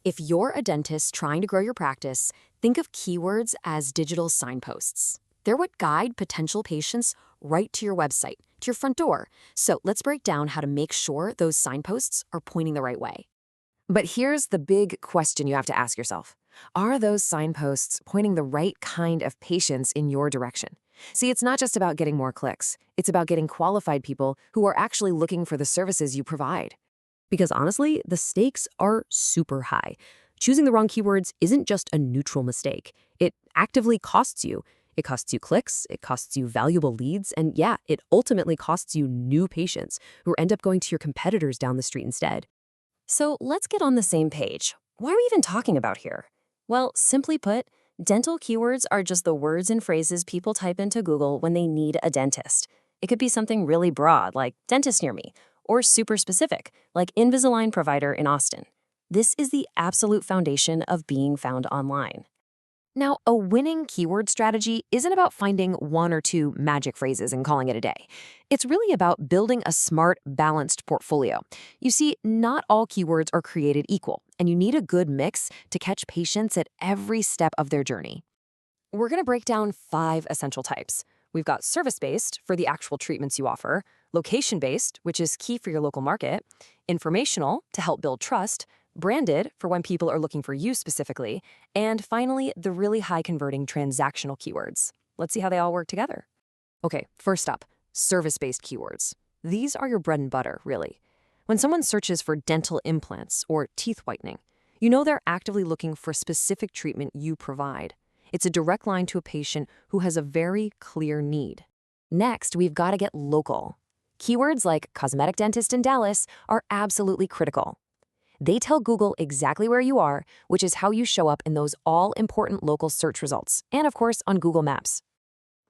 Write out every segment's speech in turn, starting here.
If you're a dentist trying to grow your practice, think of keywords as digital signposts. They're what guide potential patients right to your website, to your front door. So let's break down how to make sure those signposts are pointing the right way. But here's the big question you have to ask yourself. Are those signposts pointing the right kind of patients in your direction? See, it's not just about getting more clicks. It's about getting qualified people who are actually looking for the services you provide. Because honestly, the stakes are super high. Choosing the wrong keywords isn't just a neutral mistake. It actively costs you. It costs you clicks, it costs you valuable leads, and yeah, it ultimately costs you new patients who end up going to your competitors down the street instead. So let's get on the same page. What are we even talking about here? Well, simply put, dental keywords are just the words and phrases people type into Google when they need a dentist. It could be something really broad, like dentist near me, or super specific, like Invisalign provider in Austin. This is the absolute foundation of being found online. Now, a winning keyword strategy isn't about finding one or two magic phrases and calling it a day. It's really about building a smart, balanced portfolio. You see, not all keywords are created equal, and you need a good mix to catch patients at every step of their journey. We're going to break down 5 essential types. We've got service-based for the actual treatments you offer, location-based, which is key for your local market, informational to help build trust, branded for when people are looking for you specifically, and finally, the really high-converting transactional keywords. Let's see how they all work together. Okay, first up, service-based keywords. These are your bread and butter, really. When someone searches for dental implants or teeth whitening, you know they're actively looking for a specific treatment you provide. It's a direct line to a patient who has a very clear need. Next, we've got to get local. Keywords like cosmetic dentist in Dallas are absolutely critical. They tell Google exactly where you are, which is how you show up in those all-important local search results, and of course on Google Maps.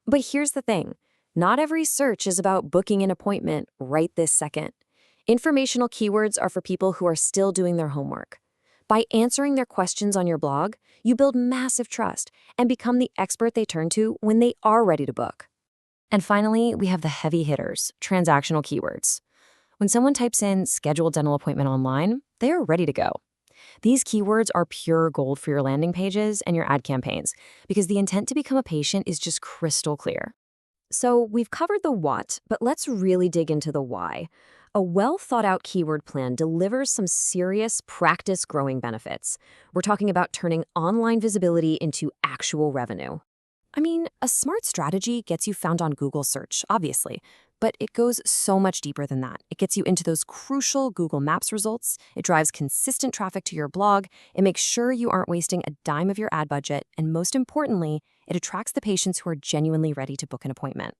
But here's the thing. Not every search is about booking an appointment right this second. Informational keywords are for people who are still doing their homework. By answering their questions on your blog, you build massive trust and become the expert they turn to when they are ready to book. And finally, we have the heavy hitters, transactional keywords. When someone types in scheduled dental appointment online, they are ready to go. These keywords are pure gold for your landing pages and your ad campaigns because the intent to become a patient is just crystal clear. So we've covered the what, but let's really dig into the why. A well-thought-out keyword plan delivers some serious practice-growing benefits. We're talking about turning online visibility into actual revenue. I mean, a smart strategy gets you found on Google search, obviously, but it goes so much deeper than that. It gets you into those crucial Google Maps results, it drives consistent traffic to your blog, it makes sure you aren't wasting a dime of your ad budget, and most importantly, it attracts the patients who are genuinely ready to book an appointment.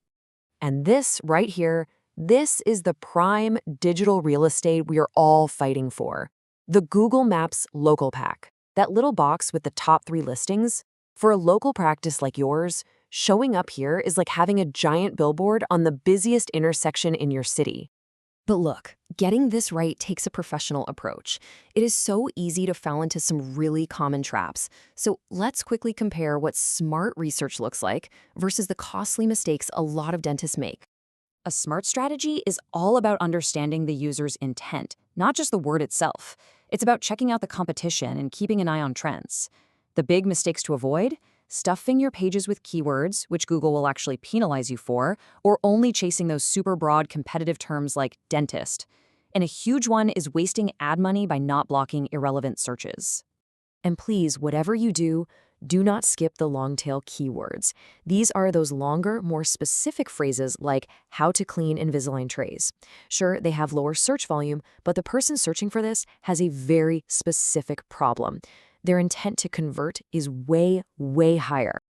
And this right here, this is the prime digital real estate we are all fighting for. The Google Maps Local Pack. That little box with the top 3 listings. For a local practice like yours, showing up here is like having a giant billboard on the busiest intersection in your city. But look, getting this right takes a professional approach. It is so easy to fall into some really common traps. So let's quickly compare what smart research looks like versus the costly mistakes a lot of dentists make. A smart strategy is all about understanding the user's intent, not just the word itself. It's about checking out the competition and keeping an eye on trends. The big mistakes to avoid? Stuffing your pages with keywords, which Google will actually penalize you for, or only chasing those super broad competitive terms like dentist. And a huge one is wasting ad money by not blocking irrelevant searches. And please, whatever you do not skip the long-tail keywords. These are those longer, more specific phrases like how to clean Invisalign trays. Sure, they have lower search volume, but the person searching for this has a very specific problem. Their intent to convert is way, way higher.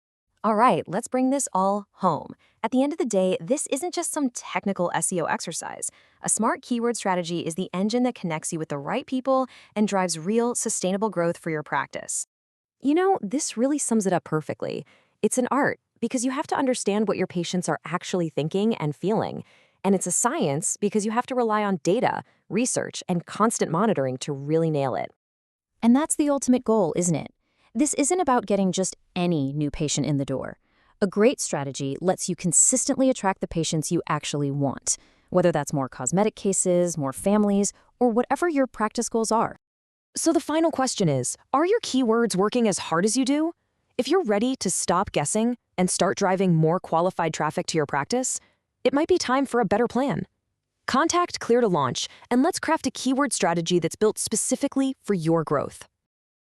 All right, let's bring this all home. At the end of the day, this isn't just some technical SEO exercise. A smart keyword strategy is the engine that connects you with the right people and drives real, sustainable growth for your practice. You know, this really sums it up perfectly. It's an art because you have to understand what your patients are actually thinking and feeling. And it's a science because you have to rely on data, research, and constant monitoring to really nail it. And that's the ultimate goal, isn't it? This isn't about getting just any new patient in the door. A great strategy lets you consistently attract the patients you actually want, whether that's more cosmetic cases, more families, or whatever your practice goals are. So the final question is, are your keywords working as hard as you do? If you're ready to stop guessing and start driving more qualified traffic to your practice, it might be time for a better plan. Contact Clear to launch, and let's craft a keyword strategy that's built specifically for your growth.